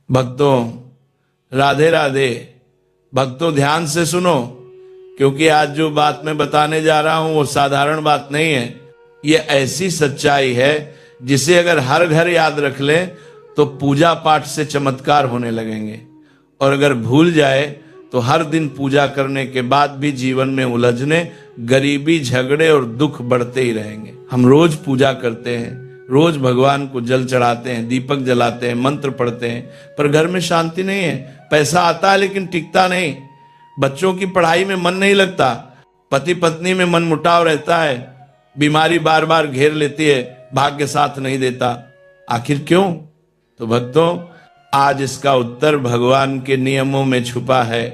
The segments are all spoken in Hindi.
भक्तों राधे राधे। भक्तों ध्यान से सुनो, क्योंकि आज जो बात मैं बताने जा रहा हूं वो साधारण बात नहीं है। ये ऐसी सच्चाई है जिसे अगर हर घर याद रख ले तो पूजा पाठ से चमत्कार होने लगेंगे, और अगर भूल जाए तो हर दिन पूजा करने के बाद भी जीवन में उलझने, गरीबी, झगड़े और दुख बढ़ते ही रहेंगे। हम रोज पूजा करते हैं, रोज भगवान को जल चढ़ाते हैं, दीपक जलाते हैं, मंत्र पढ़ते हैं, पर घर में शांति नहीं है। पैसा आता है लेकिन टिकता नहीं, बच्चों की पढ़ाई में मन नहीं लगता, पति पत्नी में मन मुटाव रहता है, बीमारी बार बार घेर लेती है, भाग्य साथ नहीं देता। आखिर क्यों? तो भक्तों आज इसका उत्तर भगवान के नियमों में छुपा है।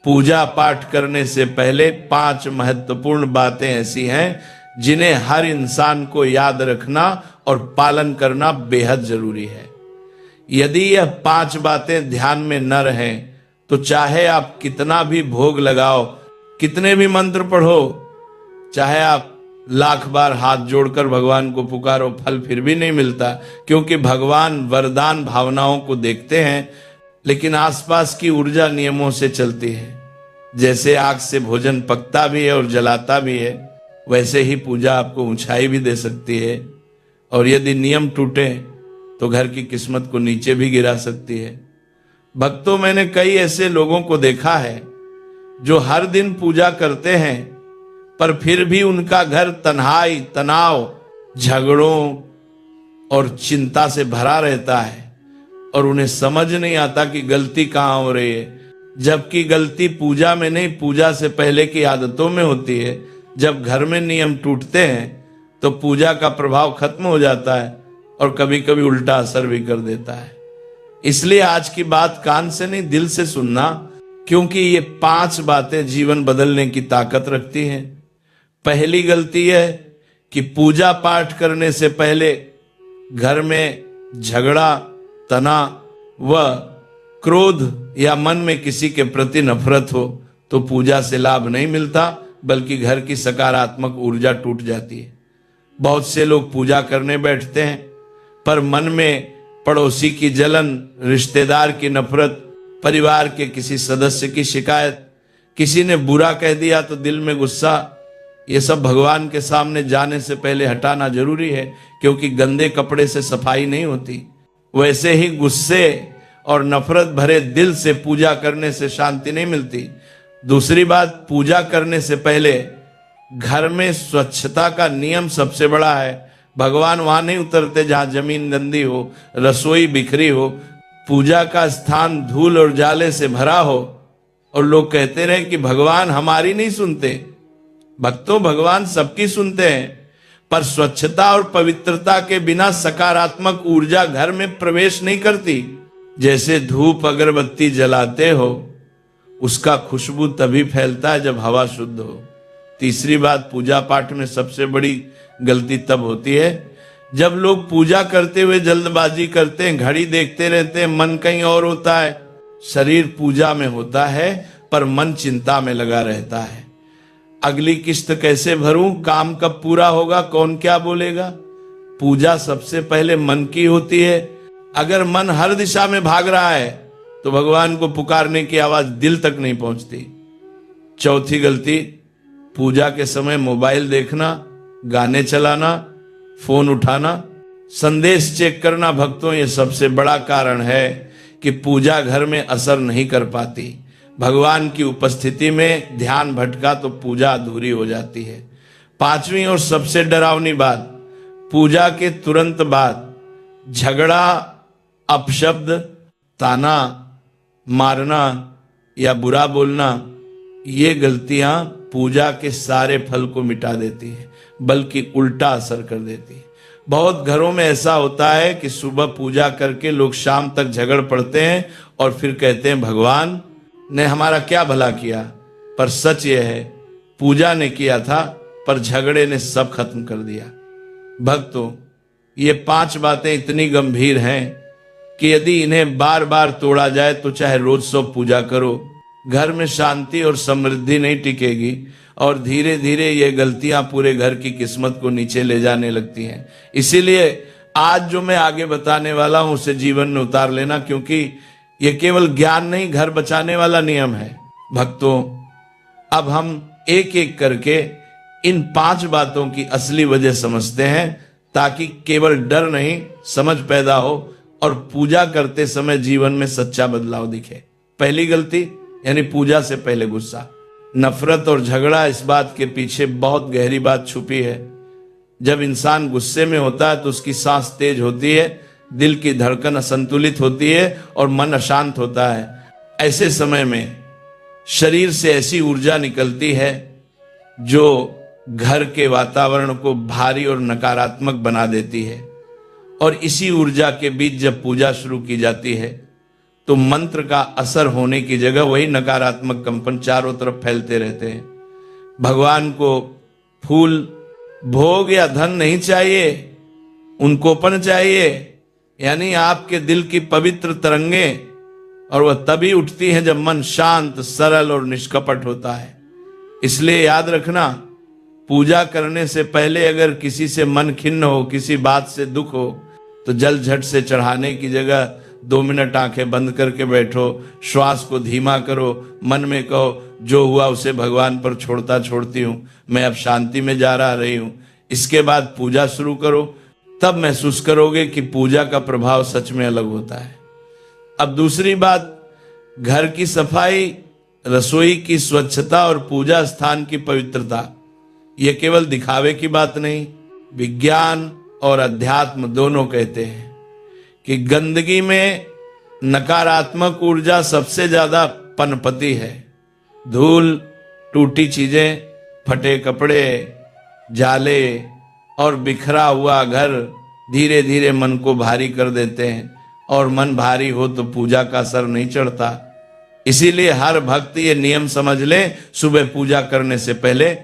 पूजा पाठ करने से पहले 5 महत्वपूर्ण बातें ऐसी हैं जिन्हें हर इंसान को याद रखना और पालन करना बेहद जरूरी है। यदि यह 5 बातें ध्यान में न रहें तो चाहे आप कितना भी भोग लगाओ, कितने भी मंत्र पढ़ो, चाहे आप लाख बार हाथ जोड़कर भगवान को पुकारो, फल फिर भी नहीं मिलता, क्योंकि भगवान वरदान भावनाओं को देखते हैं लेकिन आसपास की ऊर्जा नियमों से चलती है। जैसे आग से भोजन पकता भी है और जलाता भी है, वैसे ही पूजा आपको ऊंचाई भी दे सकती है, और यदि नियम टूटे तो घर की किस्मत को नीचे भी गिरा सकती है। भक्तों मैंने कई ऐसे लोगों को देखा है जो हर दिन पूजा करते हैं पर फिर भी उनका घर तन्हाई, तनाव, झगड़ों और चिंता से भरा रहता है, और उन्हें समझ नहीं आता कि गलती कहां हो रही है। जबकि गलती पूजा में नहीं, पूजा से पहले की आदतों में होती है। जब घर में नियम टूटते हैं तो पूजा का प्रभाव खत्म हो जाता है और कभी कभी उल्टा असर भी कर देता है। इसलिए आज की बात कान से नहीं दिल से सुनना, क्योंकि ये 5 बातें जीवन बदलने की ताकत रखती हैं। पहली गलती है कि पूजा पाठ करने से पहले घर में झगड़ा, तनाव व क्रोध या मन में किसी के प्रति नफरत हो तो पूजा से लाभ नहीं मिलता, बल्कि घर की सकारात्मक ऊर्जा टूट जाती है। बहुत से लोग पूजा करने बैठते हैं पर मन में पड़ोसी की जलन, रिश्तेदार की नफरत, परिवार के किसी सदस्य की शिकायत, किसी ने बुरा कह दिया तो दिल में गुस्सा, ये सब भगवान के सामने जाने से पहले हटाना जरूरी है, क्योंकि गंदे कपड़े से सफाई नहीं होती। वैसे ही गुस्से और नफरत भरे दिल से पूजा करने से शांति नहीं मिलती। दूसरी बात, पूजा करने से पहले घर में स्वच्छता का नियम सबसे बड़ा है। भगवान वहां नहीं उतरते जहां जमीन गंदी हो, रसोई बिखरी हो, पूजा का स्थान धूल और जाले से भरा हो, और लोग कहते रहे कि भगवान हमारी नहीं सुनते। भक्तों भगवान सबकी सुनते हैं, पर स्वच्छता और पवित्रता के बिना सकारात्मक ऊर्जा घर में प्रवेश नहीं करती। जैसे धूप अगरबत्ती जलाते हो, उसका खुशबू तभी फैलता है जब हवा शुद्ध हो। तीसरी बात, पूजा पाठ में सबसे बड़ी गलती तब होती है जब लोग पूजा करते हुए जल्दबाजी करते हैं, घड़ी देखते रहते हैं, मन कहीं और होता है। शरीर पूजा में होता है पर मन चिंता में लगा रहता है। अगली किस्त कैसे भरूं, काम कब पूरा होगा, कौन क्या बोलेगा। पूजा सबसे पहले मन की होती है। अगर मन हर दिशा में भाग रहा है तो भगवान को पुकारने की आवाज दिल तक नहीं पहुंचती। चौथी गलती, पूजा के समय मोबाइल देखना, गाने चलाना, फोन उठाना, संदेश चेक करना। भक्तों ये सबसे बड़ा कारण है कि पूजा घर में असर नहीं कर पाती। भगवान की उपस्थिति में ध्यान भटका तो पूजा अधूरी हो जाती है। 5वीं और सबसे डरावनी बात, पूजा के तुरंत बाद झगड़ा, अपशब्द, ताना मारना या बुरा बोलना, ये गलतियां पूजा के सारे फल को मिटा देती है, बल्कि उल्टा असर कर देती है। बहुत घरों में ऐसा होता है कि सुबह पूजा करके लोग शाम तक झगड़ पड़ते हैं और फिर कहते हैं भगवान ने हमारा क्या भला किया। पर सच यह है, पूजा ने किया था पर झगड़े ने सब खत्म कर दिया। भक्तों ये 5 बातें इतनी गंभीर हैं कि यदि इन्हें बार बार तोड़ा जाए तो चाहे रोज 100 पूजा करो, घर में शांति और समृद्धि नहीं टिकेगी, और धीरे धीरे ये गलतियां पूरे घर की किस्मत को नीचे ले जाने लगती हैं। इसीलिए आज जो मैं आगे बताने वाला हूं उसे जीवन में उतार लेना, क्योंकि यह केवल ज्ञान नहीं, घर बचाने वाला नियम है। भक्तों, अब हम एक एक करके इन 5 बातों की असली वजह समझते हैं, ताकि केवल डर नहीं, समझ पैदा हो और पूजा करते समय जीवन में सच्चा बदलाव दिखे। पहली गलती यानी पूजा से पहले गुस्सा, नफरत और झगड़ा। इस बात के पीछे बहुत गहरी बात छुपी है। जब इंसान गुस्से में होता है तो उसकी सांस तेज होती है, दिल की धड़कन असंतुलित होती है और मन अशांत होता है। ऐसे समय में शरीर से ऐसी ऊर्जा निकलती है जो घर के वातावरण को भारी और नकारात्मक बना देती है। और इसी ऊर्जा के बीच जब पूजा शुरू की जाती है तो मंत्र का असर होने की जगह वही नकारात्मक कंपन चारों तरफ फैलते रहते हैं। भगवान को फूल, भोग या धन नहीं चाहिए, उनकोपन चाहिए, यानी आपके दिल की पवित्र तरंगें, और वह तभी उठती है जब मन शांत, सरल और निष्कपट होता है। इसलिए याद रखना, पूजा करने से पहले अगर किसी से मन खिन्न हो, किसी बात से दुख हो, तो जल झट से चढ़ाने की जगह 2 मिनट आंखें बंद करके बैठो, श्वास को धीमा करो, मन में कहो जो हुआ उसे भगवान पर छोड़ता छोड़ती हूं, मैं अब शांति में जा रही हूं। इसके बाद पूजा शुरू करो, तब महसूस करोगे कि पूजा का प्रभाव सच में अलग होता है। अब दूसरी बात, घर की सफाई, रसोई की स्वच्छता और पूजा स्थान की पवित्रता, यह केवल दिखावे की बात नहीं, विज्ञान और अध्यात्म दोनों कहते हैं कि गंदगी में नकारात्मक ऊर्जा सबसे ज्यादा पनपती है। धूल, टूटी चीजें, फटे कपड़े, जाले और बिखरा हुआ घर धीरे धीरे मन को भारी कर देते हैं, और मन भारी हो तो पूजा का असर नहीं चढ़ता। इसीलिए हर भक्त ये नियम समझ ले, सुबह पूजा करने से पहले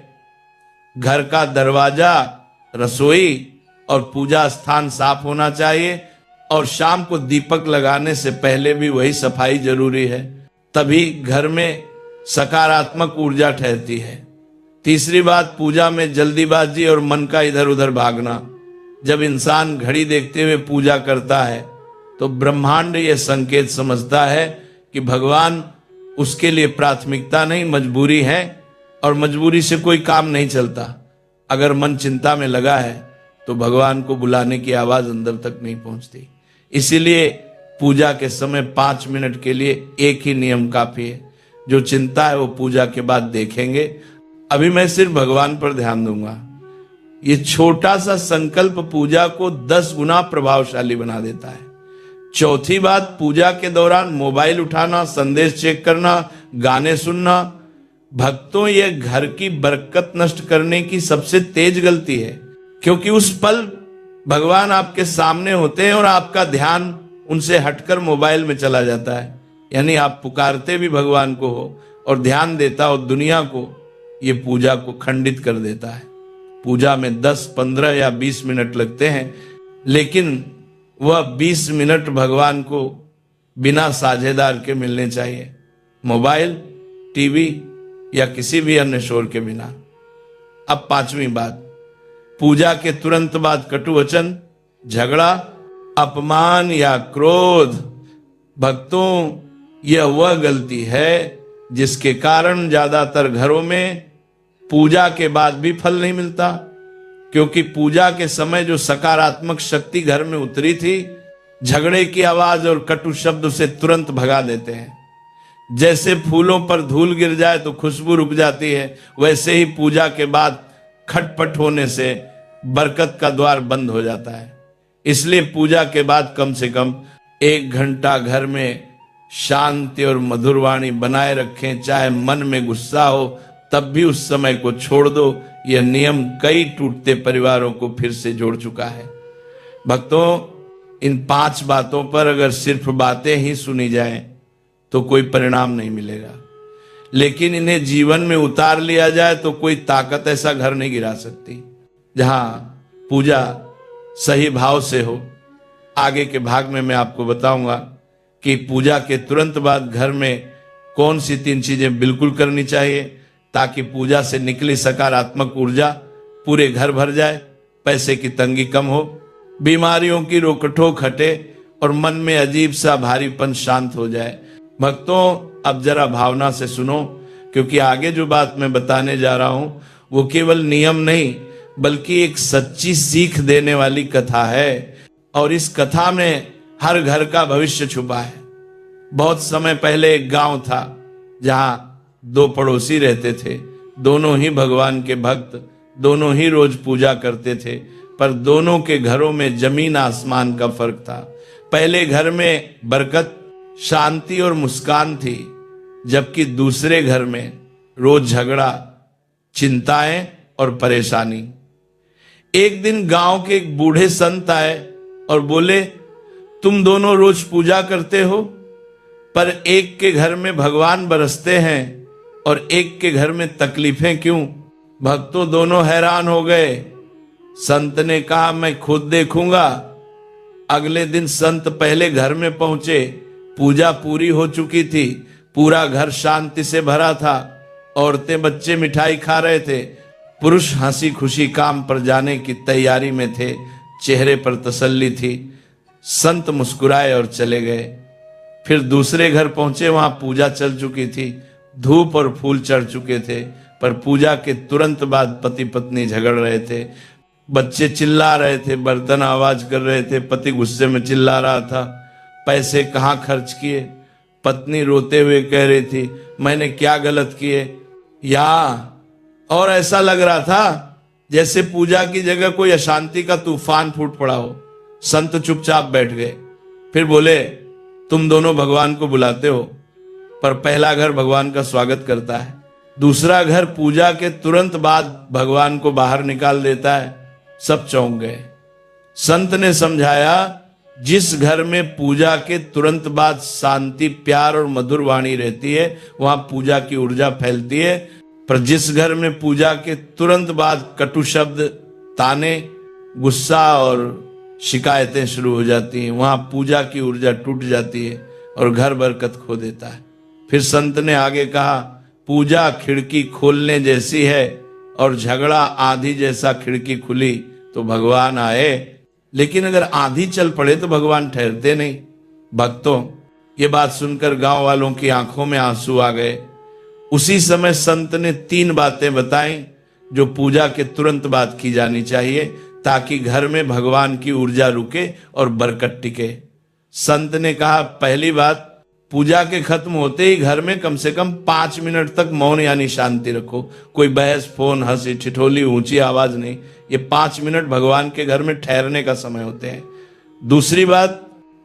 घर का दरवाजा, रसोई और पूजा स्थान साफ होना चाहिए, और शाम को दीपक लगाने से पहले भी वही सफाई जरूरी है। तभी घर में सकारात्मक ऊर्जा ठहरती है। तीसरी बात, पूजा में जल्दीबाजी और मन का इधर उधर भागना। जब इंसान घड़ी देखते हुए पूजा करता है तो ब्रह्मांड यह संकेत समझता है कि भगवान उसके लिए प्राथमिकता नहीं, मजबूरी है, और मजबूरी से कोई काम नहीं चलता। अगर मन चिंता में लगा है तो भगवान को बुलाने की आवाज अंदर तक नहीं पहुंचती। इसीलिए पूजा के समय 5 मिनट के लिए एक ही नियम काफी है। जो चिंता है वो पूजा के बाद देखेंगे। अभी मैं सिर्फ भगवान पर ध्यान दूंगा। ये छोटा सा संकल्प पूजा को 10 गुना प्रभावशाली बना देता है। चौथी बात, पूजा के दौरान मोबाइल उठाना, संदेश चेक करना, गाने सुनना, भक्तों ये घर की बरकत नष्ट करने की सबसे तेज गलती है। क्योंकि उस पल भगवान आपके सामने होते हैं और आपका ध्यान उनसे हटकर मोबाइल में चला जाता है। यानी आप पुकारते भी भगवान को हो और ध्यान देता हो दुनिया को, ये पूजा को खंडित कर देता है। पूजा में 10, 15 या 20 मिनट लगते हैं, लेकिन वह 20 मिनट भगवान को बिना साझेदार के मिलने चाहिए, मोबाइल, टीवी या किसी भी अन्य शोर के बिना। अब 5वीं बात, पूजा के तुरंत बाद कटु वचन, झगड़ा, अपमान या क्रोध। भक्तों, यह वह गलती है जिसके कारण ज्यादातर घरों में पूजा के बाद भी फल नहीं मिलता। क्योंकि पूजा के समय जो सकारात्मक शक्ति घर में उतरी थी, झगड़े की आवाज और कटु शब्द उसे तुरंत भगा देते हैं। जैसे फूलों पर धूल गिर जाए तो खुशबू रुक जाती है, वैसे ही पूजा के बाद खटपट होने से बरकत का द्वार बंद हो जाता है। इसलिए पूजा के बाद कम से कम 1 घंटा घर में शांति और मधुर वाणी बनाए रखें। चाहे मन में गुस्सा हो तब भी उस समय को छोड़ दो। यह नियम कई टूटते परिवारों को फिर से जोड़ चुका है। भक्तों, इन 5 बातों पर अगर सिर्फ बातें ही सुनी जाएं तो कोई परिणाम नहीं मिलेगा, लेकिन इन्हें जीवन में उतार लिया जाए तो कोई ताकत ऐसा घर नहीं गिरा सकती। जहां पूजा सही भाव से हो। आगे के भाग में मैं आपको बताऊंगा कि पूजा के तुरंत बाद घर में कौन सी 3 चीजें बिल्कुल करनी चाहिए ताकि पूजा से निकली सकारात्मक ऊर्जा पूरे घर भर जाए, पैसे की तंगी कम हो, बीमारियों की रोकटोक हटे और मन में अजीब सा भारीपन शांत हो जाए। भक्तों, अब जरा भावना से सुनो, क्योंकि आगे जो बात मैं बताने जा रहा हूं वो केवल नियम नहीं बल्कि एक सच्ची सीख देने वाली कथा है। और इस कथा में हर घर का भविष्य छुपा है। बहुत समय पहले एक गांव था जहां दो पड़ोसी रहते थे। दोनों ही भगवान के भक्त, दोनों ही रोज पूजा करते थे, पर दोनों के घरों में जमीन आसमान का फर्क था। पहले घर में बरकत, शांति और मुस्कान थी, जबकि दूसरे घर में रोज झगड़ा, चिंताएं और परेशानी। एक दिन गांव के एक बूढ़े संत आए और बोले, तुम दोनों रोज पूजा करते हो, पर एक के घर में भगवान बरसते हैं और एक के घर में तकलीफें क्यों? भक्तों दोनों हैरान हो गए। संत ने कहा, मैं खुद देखूंगा। अगले दिन संत पहले घर में पहुंचे। पूजा पूरी हो चुकी थी, पूरा घर शांति से भरा था। औरतें बच्चे मिठाई खा रहे थे, पुरुष हंसी खुशी काम पर जाने की तैयारी में थे, चेहरे पर तसल्ली थी। संत मुस्कुराए और चले गए। फिर दूसरे घर पहुंचे, वहां पूजा चल चुकी थी, धूप और फूल चढ़ चुके थे, पर पूजा के तुरंत बाद पति पत्नी झगड़ रहे थे। बच्चे चिल्ला रहे थे, बर्तन आवाज कर रहे थे, पति गुस्से में चिल्ला रहा था, पैसे कहाँ खर्च किए? पत्नी रोते हुए कह रही थी, मैंने क्या गलत किए? और ऐसा लग रहा था जैसे पूजा की जगह कोई अशांति का तूफान फूट पड़ा हो। संत चुपचाप बैठ गए। फिर बोले, तुम दोनों भगवान को बुलाते हो, पर पहला घर भगवान का स्वागत करता है, दूसरा घर पूजा के तुरंत बाद भगवान को बाहर निकाल देता है। सब चौंक गए। संत ने समझाया, जिस घर में पूजा के तुरंत बाद शांति, प्यार और मधुर वाणी रहती है, वहां पूजा की ऊर्जा फैलती है। पर जिस घर में पूजा के तुरंत बाद कटु शब्द, ताने, गुस्सा और शिकायतें शुरू हो जाती हैं, वहां पूजा की ऊर्जा टूट जाती है और घर बरकत खो देता है। फिर संत ने आगे कहा, पूजा खिड़की खोलने जैसी है और झगड़ा आंधी जैसा खिड़की खुली तो भगवान आए, लेकिन अगर आंधी चल पड़े तो भगवान ठहरते नहीं। भक्तों, ये बात सुनकर गांव वालों की आंखों में आंसू आ गए। उसी समय संत ने 3 बातें बताई जो पूजा के तुरंत बाद की जानी चाहिए, ताकि घर में भगवान की ऊर्जा रुके और बरकत टिके। संत ने कहा, पहली बात, पूजा के खत्म होते ही घर में कम से कम 5 मिनट तक मौन यानी शांति रखो। कोई बहस, फोन, हंसी ठिठोली, ऊंची आवाज नहीं। ये 5 मिनट भगवान के घर में ठहरने का समय होते हैं। दूसरी बात,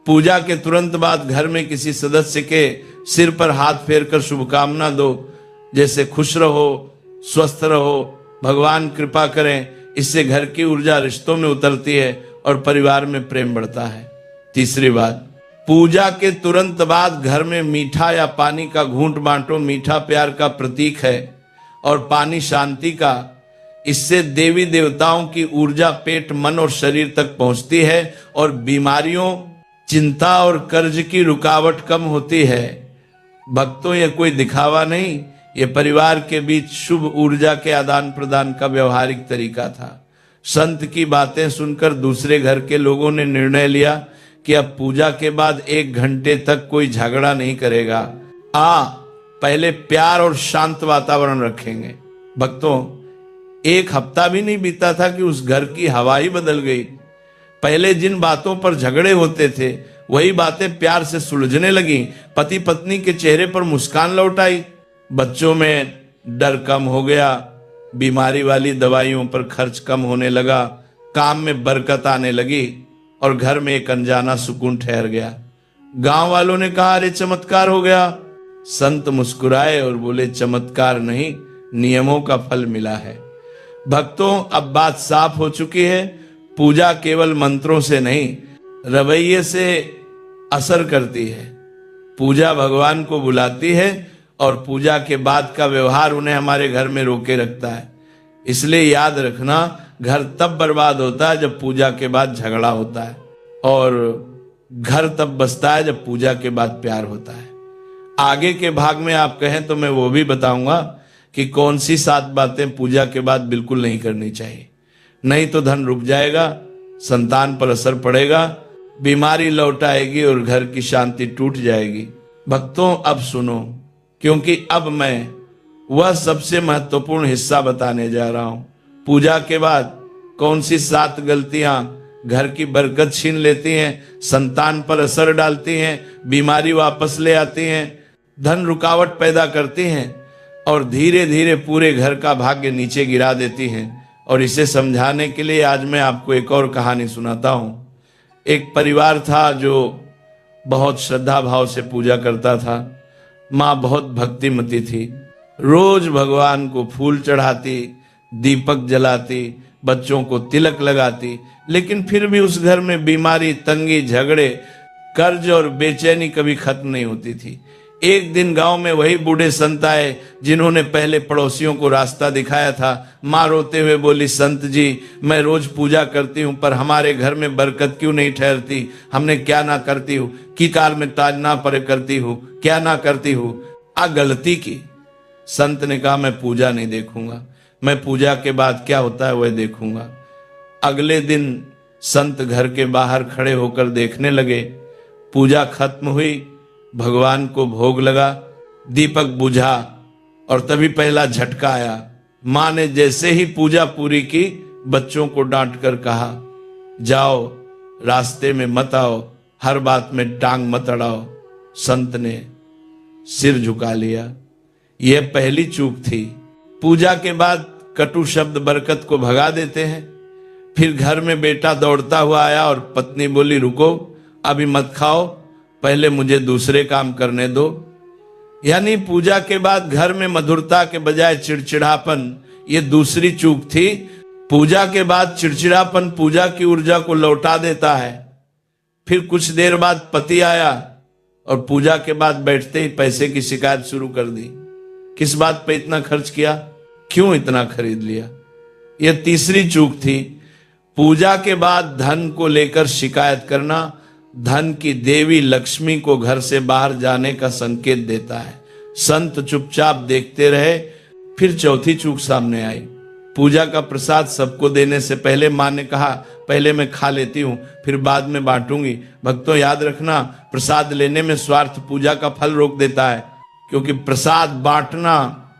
पूजा के तुरंत बाद घर में किसी सदस्य के सिर पर हाथ फेरकर शुभकामना दो, जैसे खुश रहो, स्वस्थ रहो, भगवान कृपा करें। इससे घर की ऊर्जा रिश्तों में उतरती है और परिवार में प्रेम बढ़ता है। तीसरी बात, पूजा के तुरंत बाद घर में मीठा या पानी का घूंट बांटो। मीठा प्यार का प्रतीक है और पानी शांति का। इससे देवी देवताओं की ऊर्जा पेट, मन और शरीर तक पहुंचती है और बीमारियों, चिंता और कर्ज की रुकावट कम होती है। भक्तों, ये कोई दिखावा नहीं, ये परिवार के बीच शुभ ऊर्जा के आदान प्रदान का व्यवहारिक तरीका था। संत की बातें सुनकर दूसरे घर के लोगों ने निर्णय लिया कि अब पूजा के बाद 1 घंटे तक कोई झगड़ा नहीं करेगा। पहले प्यार और शांत वातावरण रखेंगे। भक्तों, 1 हफ्ता भी नहीं बीता था कि उस घर की हवा ही बदल गई। पहले जिन बातों पर झगड़े होते थे, वही बातें प्यार से सुलझने लगी। पति पत्नी के चेहरे पर मुस्कान लौट आई। बच्चों में डर कम हो गया, बीमारी वाली दवाइयों पर खर्च कम होने लगा, काम में बरकत आने लगी और घर में एक अनजाना सुकून ठहर गया। गांव वालों ने कहा, अरे चमत्कार हो गया। संत मुस्कुराए और बोले, चमत्कार नहीं, नियमों का फल मिला है। भक्तों, अब बात साफ हो चुकी है। पूजा केवल मंत्रों से नहीं, रवैये से असर करती है। पूजा भगवान को बुलाती है और पूजा के बाद का व्यवहार उन्हें हमारे घर में रोके रखता है। इसलिए याद रखना, घर तब बर्बाद होता है जब पूजा के बाद झगड़ा होता है, और घर तब बसता है जब पूजा के बाद प्यार होता है। आगे के भाग में आप कहें तो मैं वो भी बताऊंगा कि कौन सी 7 बातें पूजा के बाद बिल्कुल नहीं करनी चाहिए, नहीं तो धन रुक जाएगा, संतान पर असर पड़ेगा, बीमारी लौट आएगी और घर की शांति टूट जाएगी। भक्तों अब सुनो, क्योंकि अब मैं वह सबसे महत्वपूर्ण हिस्सा बताने जा रहा हूं। पूजा के बाद कौन सी 7 गलतियां घर की बरकत छीन लेती हैं, संतान पर असर डालती हैं, बीमारी वापस ले आती हैं, धन रुकावट पैदा करती हैं और धीरे धीरे पूरे घर का भाग्य नीचे गिरा देती हैं। और इसे समझाने के लिए आज मैं आपको एक और कहानी सुनाता हूं। एक परिवार था जो बहुत श्रद्धा भाव से पूजा करता था। माँ बहुत भक्तिमती थी, रोज भगवान को फूल चढ़ाती, दीपक जलाती, बच्चों को तिलक लगाती, लेकिन फिर भी उस घर में बीमारी, तंगी, झगड़े, कर्ज और बेचैनी कभी खत्म नहीं होती थी। एक दिन गांव में वही बूढ़े संत आए जिन्होंने पहले पड़ोसियों को रास्ता दिखाया था। माँ रोते हुए बोली, संत जी, मैं रोज पूजा करती हूँ पर हमारे घर में बरकत क्यों नहीं ठहरती? हमने क्या ना करती हूँ, की काल में ताज ना पर करती हूँ, क्या ना करती हूँ, आ गलती की। संत ने कहा, मैं पूजा नहीं देखूंगा, मैं पूजा के बाद क्या होता है वह देखूंगा। अगले दिन संत घर के बाहर खड़े होकर देखने लगे। पूजा खत्म हुई, भगवान को भोग लगा, दीपक बुझा और तभी पहला झटका आया। माँ ने जैसे ही पूजा पूरी की, बच्चों को डांट कर कहा, जाओ रास्ते में मत आओ, हर बात में टांग मत अड़ाओ। संत ने सिर झुका लिया। यह पहली चूक थी। पूजा के बाद कटु शब्द बरकत को भगा देते हैं। फिर घर में बेटा दौड़ता हुआ आया और पत्नी बोली, रुको, अभी मत खाओ, पहले मुझे दूसरे काम करने दो। यानी पूजा के बाद घर में मधुरता के बजाय चिड़चिड़ापन, ये दूसरी चूक थी। पूजा के बाद चिड़चिड़ापन पूजा की ऊर्जा को लौटा देता है। फिर कुछ देर बाद पति आया और पूजा के बाद बैठते ही पैसे की शिकायत शुरू कर दी। किस बात पे इतना खर्च किया, क्यों इतना खरीद लिया? यह तीसरी चूक थी। पूजा के बाद धन को लेकर शिकायत करना धन की देवी लक्ष्मी को घर से बाहर जाने का संकेत देता है। संत चुपचाप देखते रहे। फिर चौथी चूक सामने आई। पूजा का प्रसाद सबको देने से पहले माँ ने कहा, पहले मैं खा लेती हूँ, फिर बाद में बांटूंगी। भक्तों याद रखना, प्रसाद लेने में स्वार्थ पूजा का फल रोक देता है, क्योंकि प्रसाद बांटना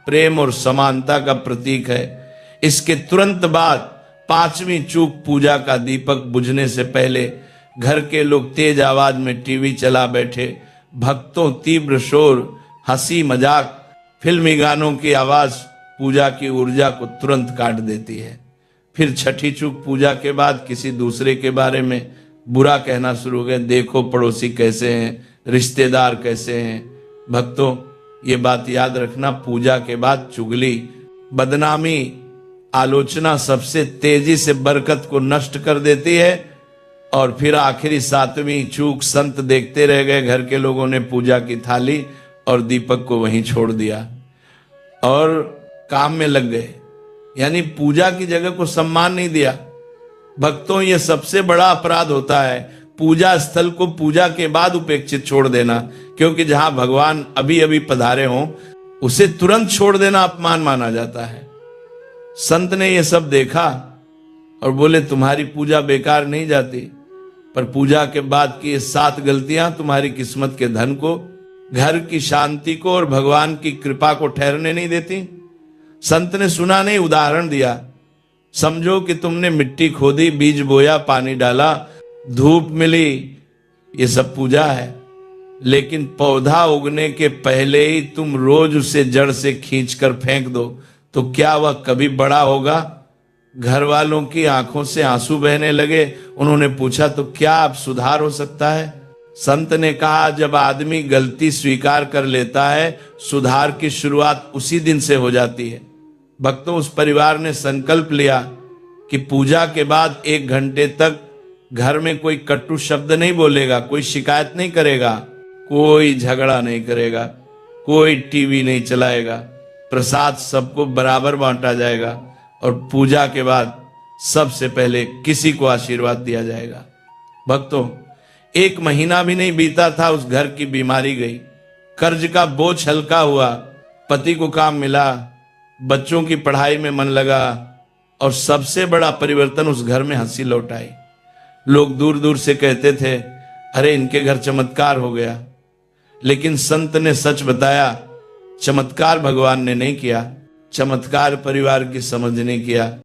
प्रेम और समानता का प्रतीक है। इसके तुरंत बाद 5वीं चूक, पूजा का दीपक बुझने से पहले घर के लोग तेज आवाज में टीवी चला बैठे। भक्तों तीव्र शोर, हंसी मजाक, फिल्मी गानों की आवाज पूजा की ऊर्जा को तुरंत काट देती है। फिर छठी चूक, पूजा के बाद किसी दूसरे के बारे में बुरा कहना शुरू हो गए। देखो पड़ोसी कैसे हैं, रिश्तेदार कैसे हैं। भक्तों ये बात याद रखना, पूजा के बाद चुगली, बदनामी, आलोचना सबसे तेजी से बरकत को नष्ट कर देती है। और फिर आखिरी 7वीं चूक, संत देखते रह गए। घर के लोगों ने पूजा की थाली और दीपक को वहीं छोड़ दिया और काम में लग गए, यानी पूजा की जगह को सम्मान नहीं दिया। भक्तों ये सबसे बड़ा अपराध होता है, पूजा स्थल को पूजा के बाद उपेक्षित छोड़ देना, क्योंकि जहां भगवान अभी अभी पधारे हों उसे तुरंत छोड़ देना अपमान माना जाता है। संत ने यह सब देखा और बोले, तुम्हारी पूजा बेकार नहीं जाती, पर पूजा के बाद की ये 7 गलतियां तुम्हारी किस्मत के धन को, घर की शांति को और भगवान की कृपा को ठहरने नहीं देती। संत ने सुना नहीं, उदाहरण दिया। समझो कि तुमने मिट्टी खोदी, बीज बोया, पानी डाला, धूप मिली, ये सब पूजा है। लेकिन पौधा उगने के पहले ही तुम रोज उसे जड़ से खींचकर फेंक दो, तो क्या वह कभी बड़ा होगा? घर वालों की आंखों से आंसू बहने लगे। उन्होंने पूछा, तो क्या अब सुधार हो सकता है? संत ने कहा, जब आदमी गलती स्वीकार कर लेता है, सुधार की शुरुआत उसी दिन से हो जाती है। भक्तों उस परिवार ने संकल्प लिया कि पूजा के बाद 1 घंटे तक घर में कोई कटु शब्द नहीं बोलेगा, कोई शिकायत नहीं करेगा, कोई झगड़ा नहीं करेगा, कोई टीवी नहीं चलाएगा, प्रसाद सबको बराबर बांटा जाएगा और पूजा के बाद सबसे पहले किसी को आशीर्वाद दिया जाएगा। भक्तों 1 महीना भी नहीं बीता था, उस घर की बीमारी गई, कर्ज का बोझ हल्का हुआ, पति को काम मिला, बच्चों की पढ़ाई में मन लगा और सबसे बड़ा परिवर्तन, उस घर में हंसी लौट आई। लोग दूर दूर से कहते थे, अरे इनके घर चमत्कार हो गया। लेकिन संत ने सच बताया, चमत्कार भगवान ने नहीं किया, चमत्कार परिवार की समझ ने किया।